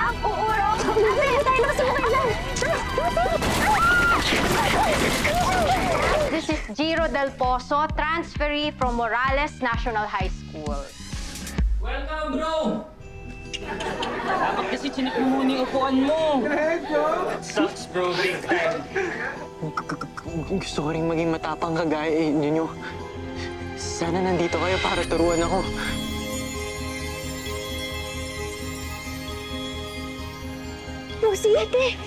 Walang uurong! Ate, tayo na sa mga dyan! This is Giro Del Pozo, transferee from Morales National High School. Welcome, bro! Dapat kasi chinik mo muna yung upuan mo. Sucks, bro. Big time. Gusto ko rin maging matapang kagaya ninyo. Sana nandito kayo para turuan ako. Lucy, ate!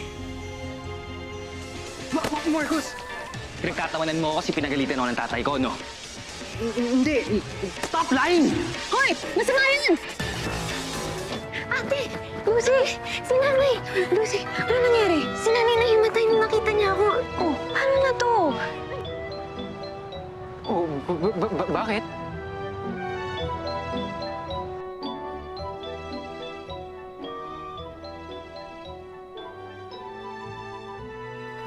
Marcos! Pinagtatawanan mo ako kasi pinagalitan ako ng tatay ko, no? Hindi! Stop lying! Hoy! Masama yan! Ate! Lucy! Si nanay! Lucy, ano nangyari? Si nanay nahimatay nung nakita niya ako. Oh, paano na to? Oh, bakit?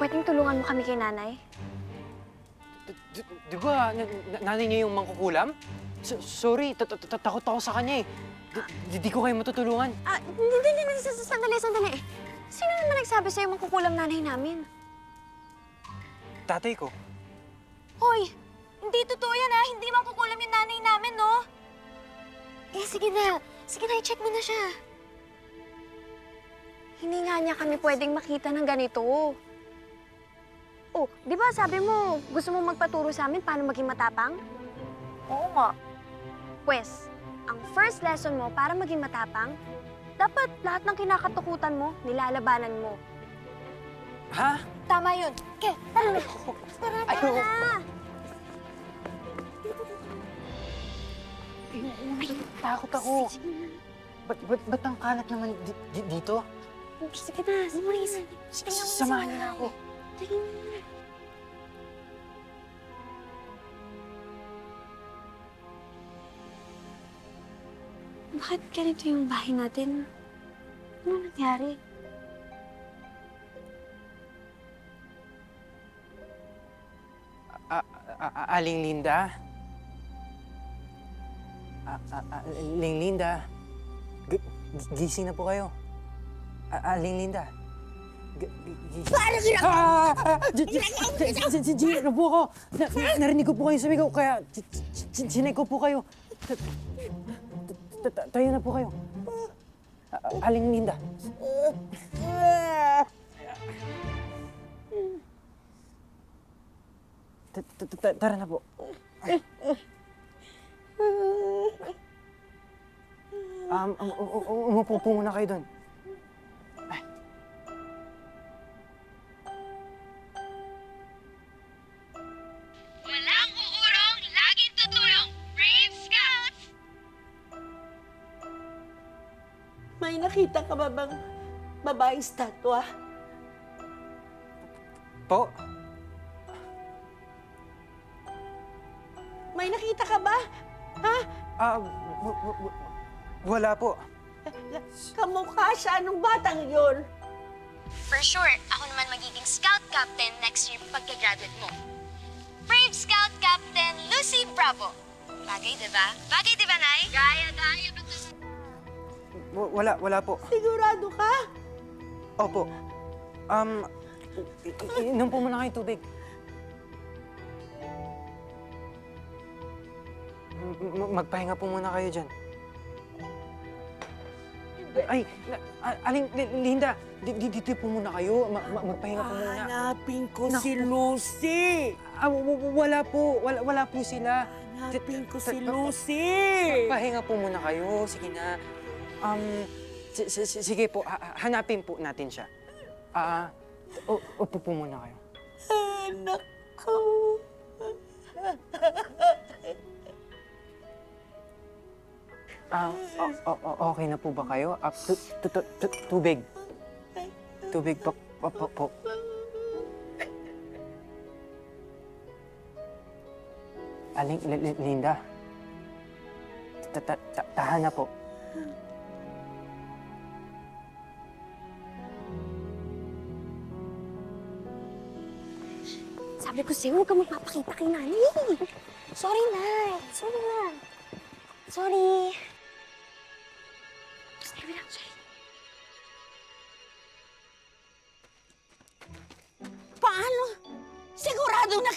Pwedeng tulungan mo kami kay nanay? Di ba nanay niyo yung mangkukulam? Sorry, takot ako sa kanya eh. Di ko kayo matutulungan. Hindi. Sandali. Sino naman nagsabi sa'yo mangkukulam nanay namin? Tatay ko. Hoy! Hindi totoo yan, ha? Hindi mangkukulam yung nanay namin, no? Eh, sige na. I-check mo na siya. Hindi nga niya kami pwedeng makita ng ganito. Oh, di ba sabi mo, gusto mo magpaturo sa amin paano maging matapang? Oo nga. Pwes, ang first lesson mo para maging matapang, dapat lahat ng kinakatakutan mo, nilalabanan mo. Ha? Tama yun. Ke, tara na. Tara na. Takot ako. Ba't ang kalat naman dito? Sige na, Maurice. Samahan niyo na ako. Sige na. Bakit ganito yung bahay natin? Ano nangyari? Aling Linda? Aling Linda? Gising na po kayo. Aling Linda? Paano Gino po ako. Narinig ko po kayo sumigaw, kaya sinay ko po kayo. Tayo na po kayo. Aling Linda. Tara na po. Umupo po muna kayo doon. Walang uurong, laging tutulong. Brave Scouts! May nakita ka ba bang babaeng statwa? Po? May nakita ka ba? Ha? Wala po. Kamukha siya nung batang yon. For sure, ako naman magiging Scout Captain next year pagka-graduate mo. Brave Scout Captain Lucy Bravo. Bagay, diba? Bagay, diba, Nay? Gaya. Wala po. Sigurado ka? Opo. Inom po muna kayo tubig. Magpahinga po muna kayo dyan. Ay, Aling Linda, dito po muna kayo. Magpahinga po muna. Hanapin ko Naku. si Lucy! Wala po. Wala po sila. Hanapin ko si Lucy! Pahinga po muna kayo. Sige na. Sige po. Hanapin po natin siya. Upo po muna kayo. Anak ko! Okay na po ba kayo? Tubig. Tubig po. Aling Linda. Tahan na po. Sabi ko sa'yo, huwag ka magpapakita kay nanay. Sorry na. Sorry. Sorry lang, sorry.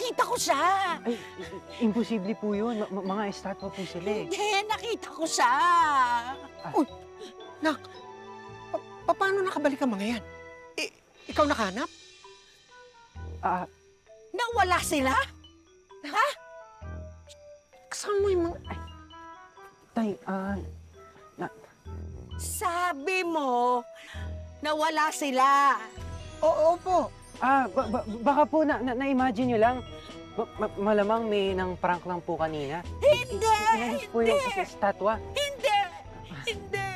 nakita ko siya. Ay, imposible po yun. Mga estatwa po sila eh. Hindi, nakita ko siya. Nak, paano nakabalik ang mga yan? Ikaw nakahanap? Ah, Nawala sila? Kasama mo yung mga... tay, Sabi mo, nawala sila. Oo po. baka po na-imagine nyo lang. Malamang may nang prank lang po kanina. Hindi! Inalis po yung estatwa. Hindi! Hindi!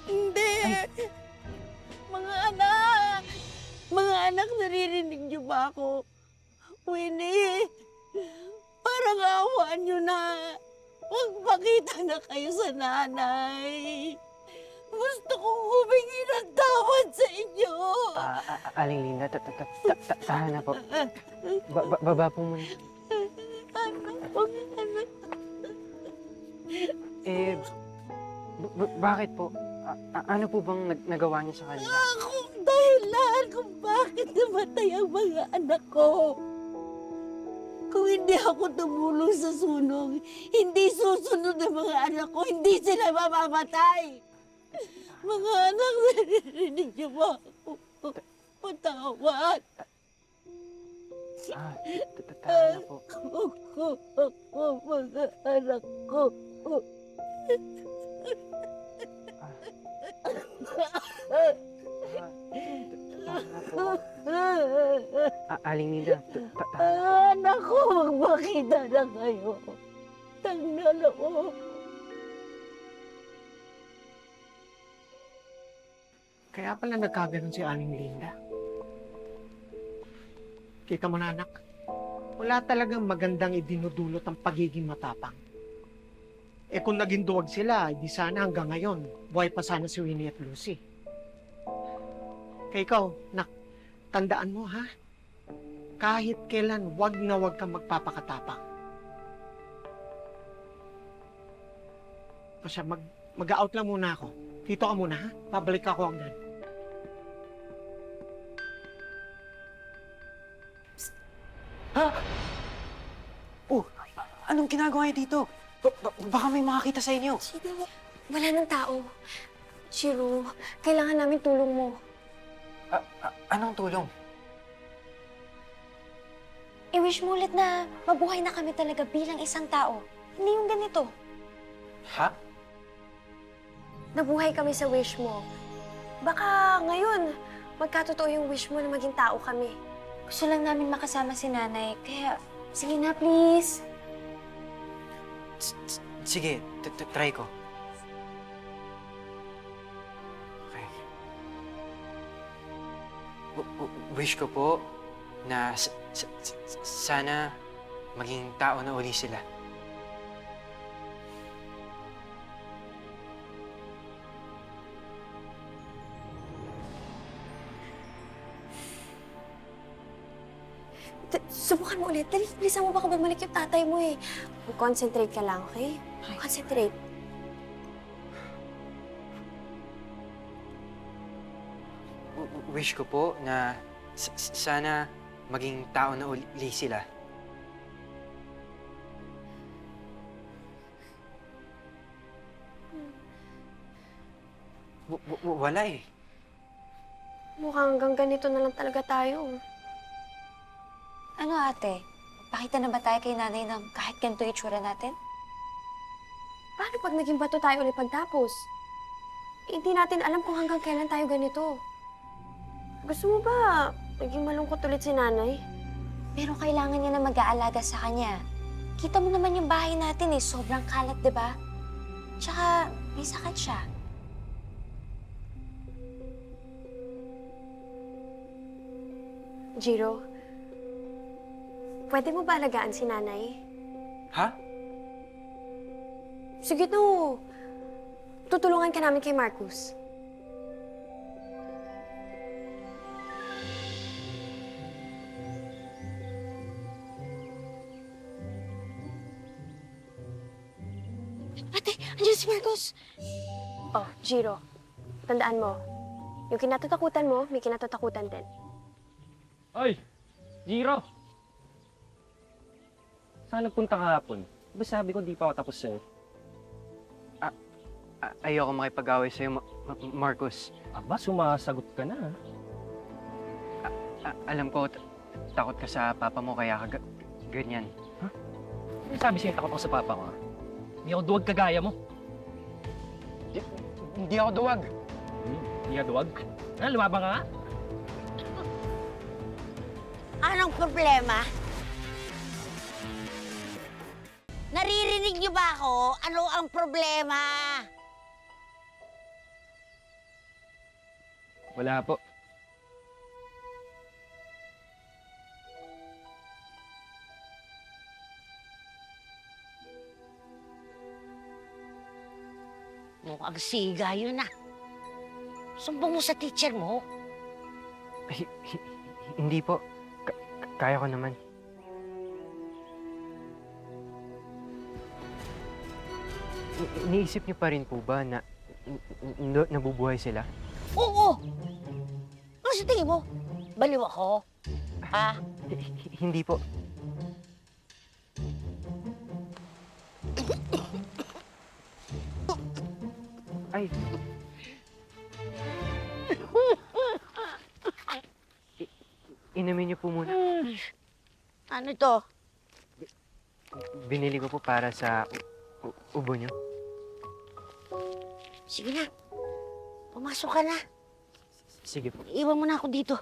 Hindi! Ay. Mga anak! Mga anak, naririnig niyo ba ako? Winnie, parang awaan niyo na. Magpakita na kayo sa nanay. Gusto kong humingi ng tawad sa inyo. Aling Linda, tahan na po. Baba po muna. Eh, bakit po? Ano po bang nagawa niyo sa kanila? Akong dahilan kung bakit namatay ang mga anak ko. Kung hindi ako tumulong sa sunog, hindi susunod ang mga anak ko, hindi sila mamamatay. Mga anak, narinig niyo ba ako? Patawad. Tahan na po. Ako, mga anak ko. Tahan na po. Aling Linda, tahan. Anak ko, magpakita na kayo. Tangnala ko. Kaya pala nagkaganon si Aling Linda. Kita mo na, anak. Wala talagang magandang idinudulot ang pagiging matapang. Eh kung naging duwag sila, di sana hanggang ngayon, buhay pa sana si Winnie at Lucy. Kaya ikaw, nak, tandaan mo ha, kahit kailan, wag na wag kang magpapakatapang. Pasya, mag-out lang muna ako. Dito ka muna ha, pabalik ako agad. Ha? Oh, anong ginagawa niyo dito? Baka may makakita sa inyo. Chiro, wala ng tao. Chiro, kailangan namin tulong mo. Anong tulong? I-wish mo ulit na mabuhay na kami talaga bilang isang tao. Hindi yung ganito. Ha? Nabuhay kami sa wish mo. Baka ngayon, magkatotoo yung wish mo na maging tao kami. Gusto lang namin makasama si nanay, kaya sige na please. Sige, try ko. Okay. Wish ko po na sana maging tao na uli sila. Subukan mo ulit. Dali, bilisan mo baka bumalik yung tatay mo eh. Concentrate ka lang, okay? Concentrate. Wish ko po na sana maging tao na uli sila. Wala eh. Mukhang hanggang ganito na lang talaga tayo. Ano ate? Pakita na ba tayo kay nanay ng kahit ganito itsura natin? Paano pag naging bato tayo ulit pagtapos? Hindi natin alam kung hanggang kailan tayo ganito. Gusto mo ba naging malungkot ulit si nanay? Pero kailangan niya na mag-aalaga sa kanya. Kita mo naman yung bahay natin eh, sobrang kalat, di ba? Tsaka may sakit siya. Jiro, pwede mo ba alagaan si nanay? Ha? Sige no. Tutulungan ka namin kay Marcus. Ate, andiyan si Marcus! Oh, Jiro, tandaan mo, yung kinatatakutan mo, may kinatatakutan din. Oy! Jiro! Saan nagpunta kahapon? Ba sabi ko di pa ako tapos sa'yo? Ayoko makipag-away sa'yo, Marcos. Aba, sumasagot ka na. Alam ko, takot ka sa papa mo, kaya ka ganyan. Ano sabi sa'yo takot ako sa papa ko? Ha? Hindi ako duwag kagaya mo. Hindi ako duwag. Hindi ka duwag? Lumabang ka nga? Anong problema? Naririnig niyo ba ako? Ano ang problema? Wala po. Mukhang siga yun ah. Sumbong mo sa teacher mo. Hindi po. Kaya ko naman. Iniisip niyo pa rin po ba na nabubuhay sila? Oo! Ano sa tingin mo? Baliw ako? Ha? Hindi po. Ay. Inumin niyo po muna. Ano to? Binili ko po para sa ubo niyo. Sige na. Pumasok ka na. Sige po. Iwan mo na ako dito.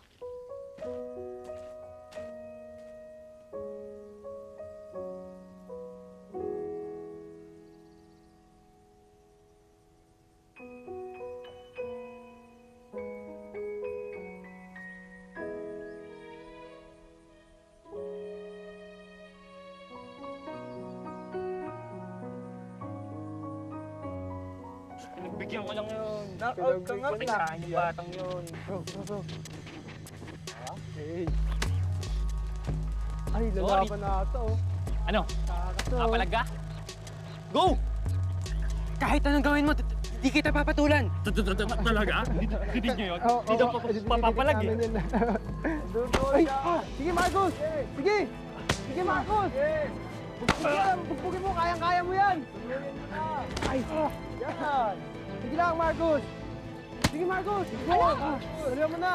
Bigyan ko lang yun. Knockout ka nga. Pinahin yung batang yun. Bro. Ay, lalaban na ito. Ano? Kapalaga? Go! Kahit anong gawin mo, di kita papatulan. Talaga? Hindi niyo yun? Hindi daw papapalag eh. Ay, sige Marcos! Sige! Sige Marcos! Bugpugin mo, kayang-kaya mo yan! Ay, yan! Sige lang Marcos! Sige Marcos! Go! Dali mo na!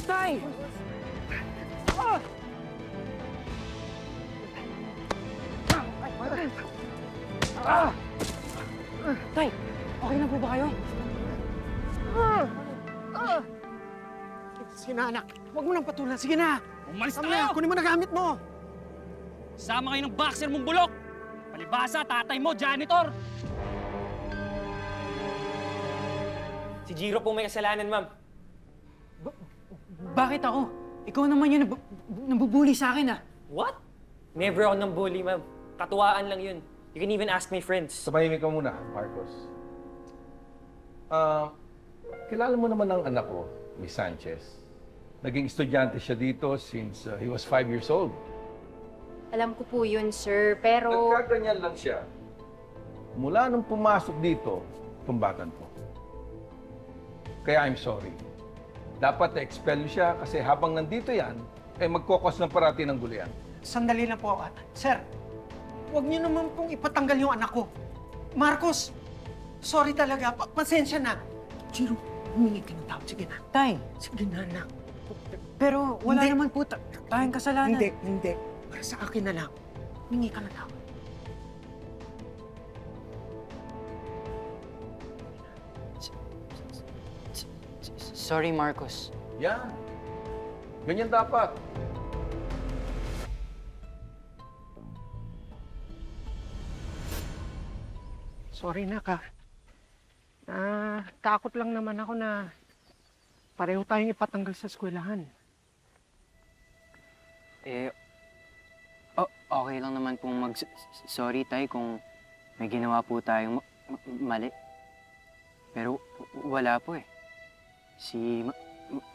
Tay! Tay, okay na po ba kayo? Sige na anak, huwag mo nang patulan. Sige na! Umalis Tama tayo! na, kunin mo na gamit mo! Sama kayo ng boxer mong bulok! Palibasa, tatay mo, janitor! Si Jiro po may kasalanan, ma'am. Bakit ako? Ikaw naman yung nabubuli sa akin ah. What? Never ako nang bully, ma'am. Katuwaan lang yun. You can even ask my friends. Tumahimik ka muna, Marcos. Kilala mo naman ang anak ko, Miss Sanchez. Naging estudyante siya dito since he was 5 years old. Alam ko po yun, sir, pero... Nagkaganyan lang siya. Mula nung pumasok dito, tumbatan ko. Kaya I'm sorry. Dapat na-expel siya kasi habang nandito yan, magkokos ng parati ng gulian. Sandali lang po. Sir, huwag niyo naman pong ipatanggal yung anak ko. Marcos, sorry talaga. Pasensya na. Jiro, humingi ka ng tawad. Sige na. Tay, Sige na, anak. pero wala Hindi. naman po tayong kasalanan. Hindi. Para sa akin na lang. Humingi ka ng tawad. Sorry, Marcos. Yan. Ganyan dapat. Sorry na ka. Takot lang naman ako na pareho tayong ipatanggal sa eskwelahan. Okay lang naman pong sorry tay kung may ginawa po tayong mali. Pero wala po eh. Si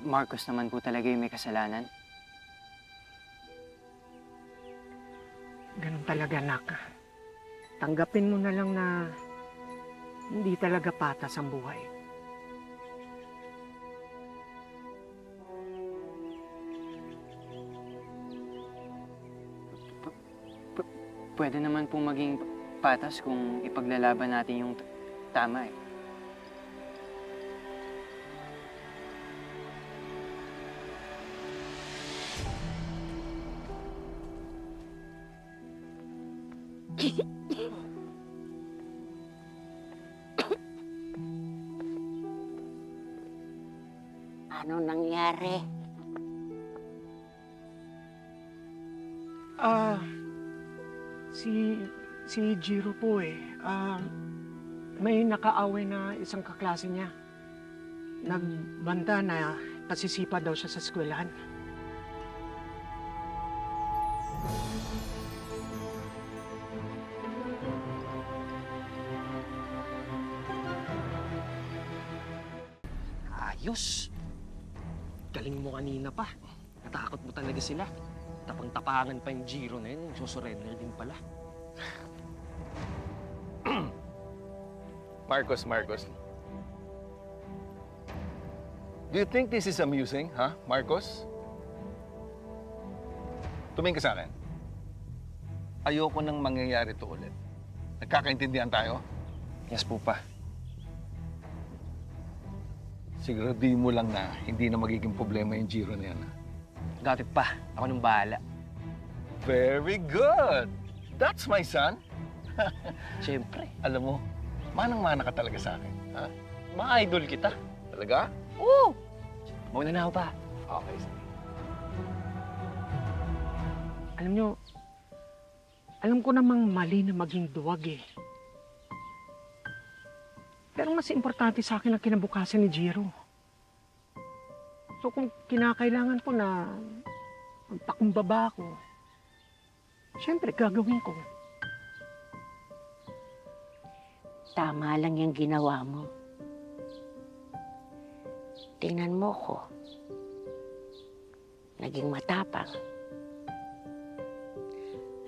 Marcos naman po talaga yung may kasalanan. Ganun talaga, anak. Tanggapin mo na lang na hindi talaga patas ang buhay. pwede naman pong maging patas kung ipaglalaban natin yung tama eh. Ano nangyari? Si Jiro po eh. May nakaaway na isang kaklase niya. Nagbanta na pasisipa daw siya sa eskwelahan. Ayos! Galing mo kanina pa. Natakot mo talaga sila. Tapang-tapangan pa yung Jiro na yun. Susurrender din pala. Marcos. Do you think this is amusing, ha, Marcos? Tumingin ka sa akin. Ayoko nang mangyayari to ulit. Nagkakaintindihan tayo? Yes po pa. Siguraduhin mo lang na hindi na magiging problema yung Jiro na yan. Ha? Dati pa. Ako nang bahala. Very good! That's my son. Siyempre. Alam mo, manang-mana ka talaga sa akin. Ha? Ma-idol kita. Talaga? Oo! Mauna na ako pa. Okay, sige. Alam nyo, alam ko namang mali na maging duwag eh. Pero mas importante sa akin ang kinabukasan ni Jiro. So kung kinakailangan ko na magpakumbaba ako, siyempre gagawin ko. Tama lang yung ginawa mo. Tingnan mo ko. Naging matapang.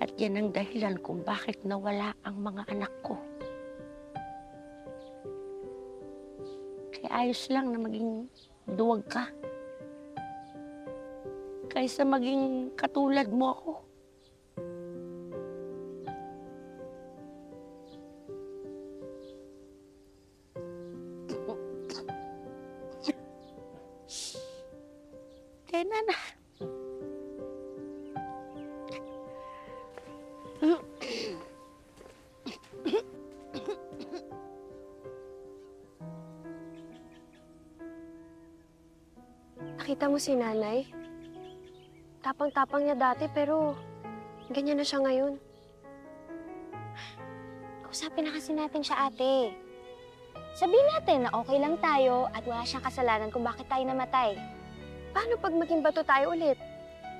At yan ang dahilan kung bakit nawala ang mga anak ko. Kaya ayos lang na maging duwag ka. Kaysa maging katulad mo ako. Tena na. Nakita mo si nanay? Tapang-tapang niya dati pero ganyan na siya ngayon. Kausapin na kasi natin siya, ate. Sabihin natin na okay lang tayo at wala siyang kasalanan kung bakit tayo namatay. Paano pag maging bato tayo ulit?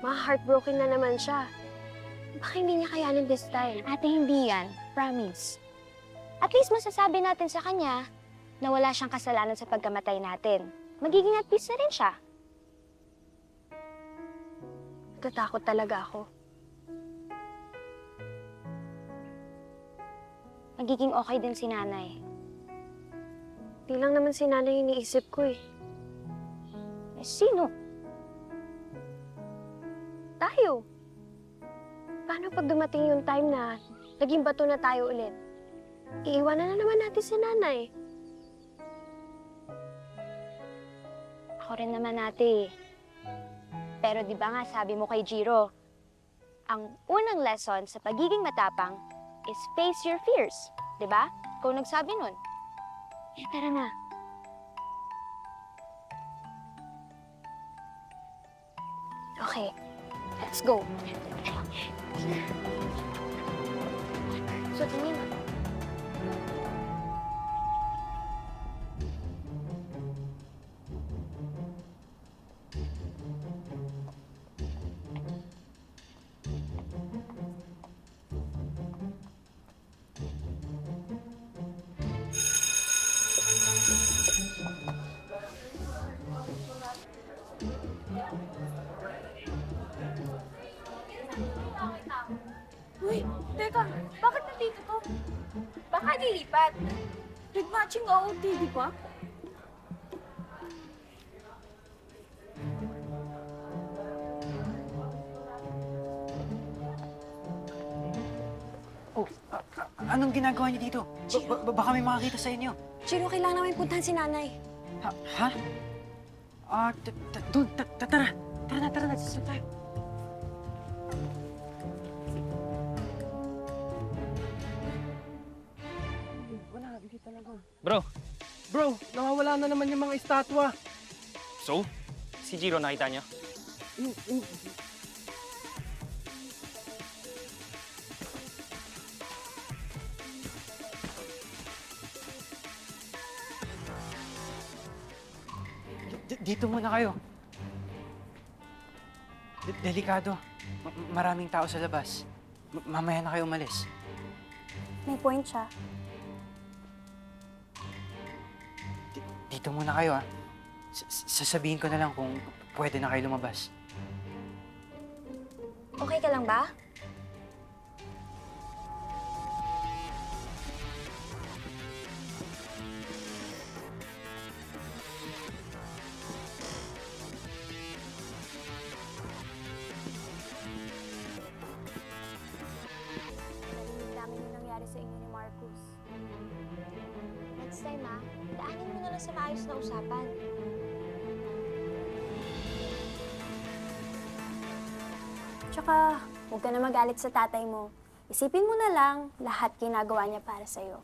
Ma-heartbroken na naman siya. Baka hindi niya kayanin this time. Ate, hindi yan. Promise. At least masasabi natin sa kanya na wala siyang kasalanan sa pagkamatay natin. Magiging at peace na rin siya. Natatakot talaga ako. Magiging okay din si nanay. Di lang naman si nanay iniisip ko eh. Eh, sino? Tayo. Paano pag dumating yung time na naging bato na tayo ulit? Iiwanan na naman natin si nanay. Ako rin naman, ate. Pero di ba nga sabi mo kay Jiro, ang unang lesson sa pagiging matapang is face your fears. Di ba? Ikaw nagsabi nun. Eh, tara na. Okay, let's go. So, tingin. Uy, teka, bakit nandito to? Baka lilipat. Red matching OOT, di ba? Anong ginagawa niyo dito? Baka may makakita sa inyo. Chiro, kailangan namin puntahan si nanay. Ha? Doon, tara. Tara na, saan tayo? Bro, Bro, nawawala na naman yung mga estatwa. so? Si Jiro nakita niyo? Dito muna kayo. Delikado. Maraming tao sa labas. Mamaya na kayo umalis. May point siya. Dito muna kayo, ha? Sasabihin ko na lang kung pwede na kayo lumabas. Okay ka lang ba? Narinig namin yung nangyari sa inyo ni Marcus. Next time, daanin mo na lang sa maayos na usapan. Tsaka, huwag ka na magalit sa tatay mo. Isipin mo na lang lahat ginagawa niya para sa'yo.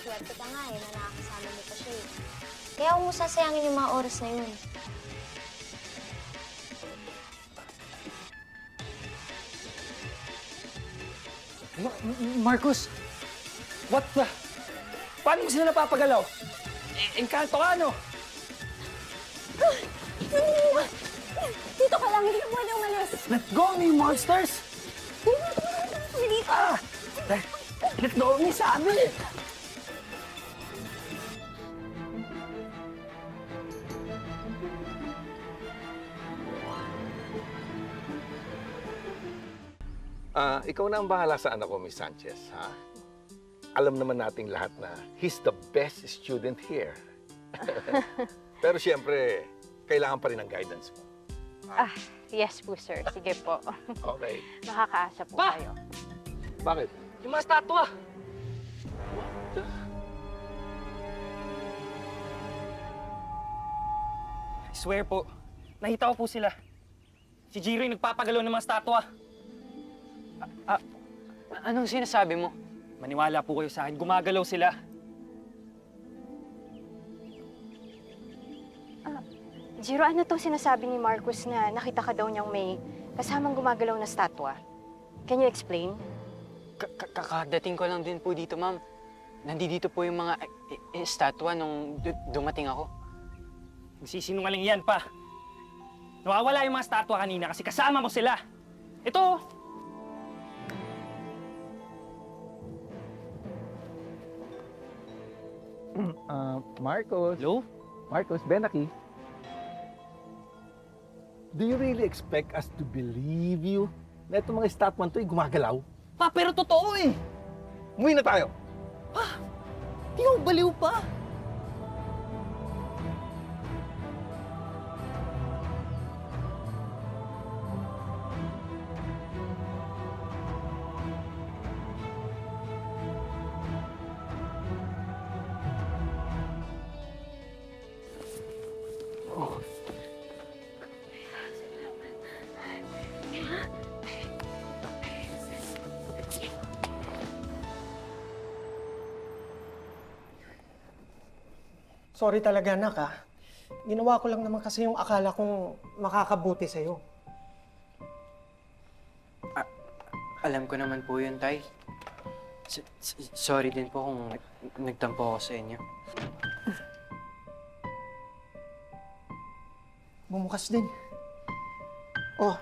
Swerte ka nga na nakakasama mo pa siya eh. Kaya huwag mo sasayangin yung mga oras na yun. Marcus! What the? Paano mo sila napapagalaw? Engkanto ka, no? Dito ka lang, hindi ka pwede umalis. Let go, me monsters! Dito! Let go, me sabi! Ikaw na ang bahala sa anak ko, Miss Sanchez, ha? Alam naman nating lahat na he's the best student here. Pero siyempre, kailangan pa rin ng guidance mo. Yes po, sir. Sige po. Okay. Makakaasa po Pa! kayo. Bakit? Yung mga statwa! I swear po, nakita ko po sila. Si Jiro yung nagpapagalaw ng mga statwa. Anong sinasabi mo? Maniwala po kayo sa akin, gumagalaw sila. Jiro, ano tong sinasabi ni Marcus na nakita ka daw niyang may kasamang gumagalaw na statwa? Can you explain? Kakadating ko lang din po dito, ma'am. Nandito po yung mga estatwa nung dumating ako. Nagsisinungaling yan pa. Nawawala yung mga statwa kanina kasi kasama mo sila. Ito! Marcos. Hello? Marcos, Benaki. Do you really expect us to believe you na itong mga estatwan to ay gumagalaw? Pa, pero totoo eh! Umuwi na tayo! Di ako baliw pa. Sorry talaga, anak, ha? Ginawa ko lang naman kasi yung akala kong makakabuti sa'yo. Alam ko naman po yun, Tay. Sorry din po kung nagtampo ako sa inyo. Bumukas din. Oh,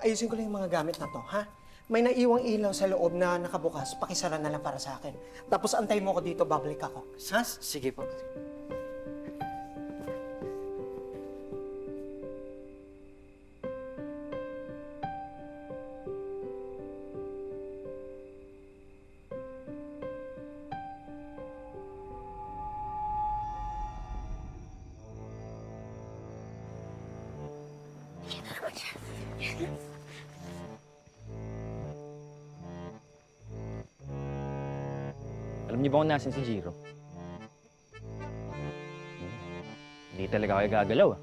ayusin ko lang yung mga gamit na to, ha? May naiwang ilaw sa loob na nakabukas, pakisara na lang para sa akin. Tapos antay mo ko dito, babalik ako. Ha? Sige po. Alam niyo ba kung nasan si Jiro? Hindi talaga kayo gagalaw, ah.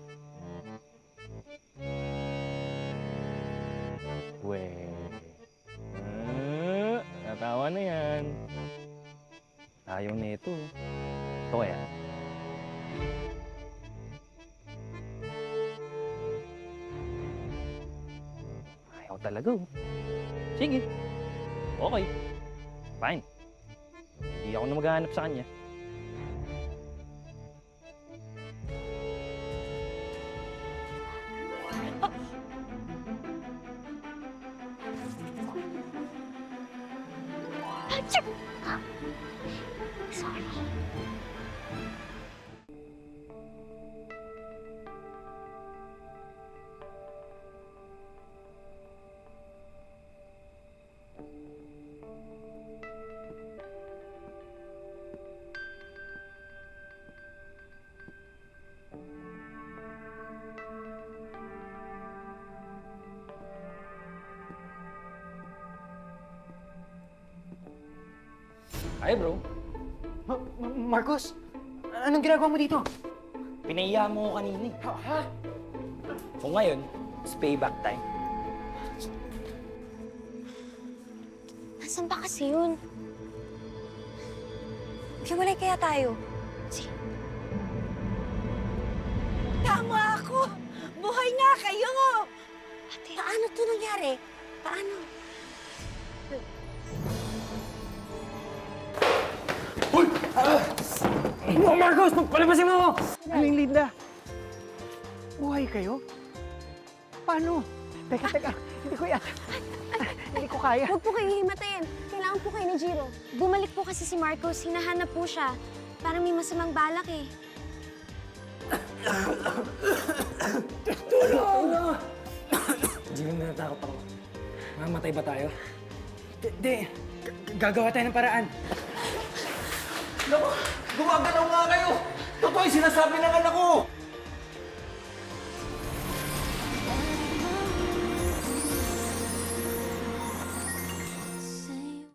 Natawa na yan. Ayaw na ito. Ito kaya? Ayaw talaga, oh. Sige. Okay. Fine. Hindi ako na maghahanap sa kanya. Ay, bro. Marcos, anong ginagawa mo dito? Pinahiya mo ko kanina, eh. Ha? So ngayon, it's payback time. Nasaan ba kasi yun? Hiwalay kaya tayo? Tama ako! Buhay nga kayo! Ate, Paano to nangyari? Paano? Marcos! Palabasin mo ako! Aling Linda, buhay kayo? Paano? Teka, hindi ko yan. Hindi ko kaya. huwag po kayo hihimatayin. Kailangan po kayo ni Jiro. Bumalik po kasi si Marcos. Hinahanap po siya. Parang may masamang balak eh. Hindi mo natakot ako. Mamatay ba tayo? Di, gagawa tayo ng paraan. Naku, gumagalaw nga kayo! Totoo yung sinasabi ng anak ko!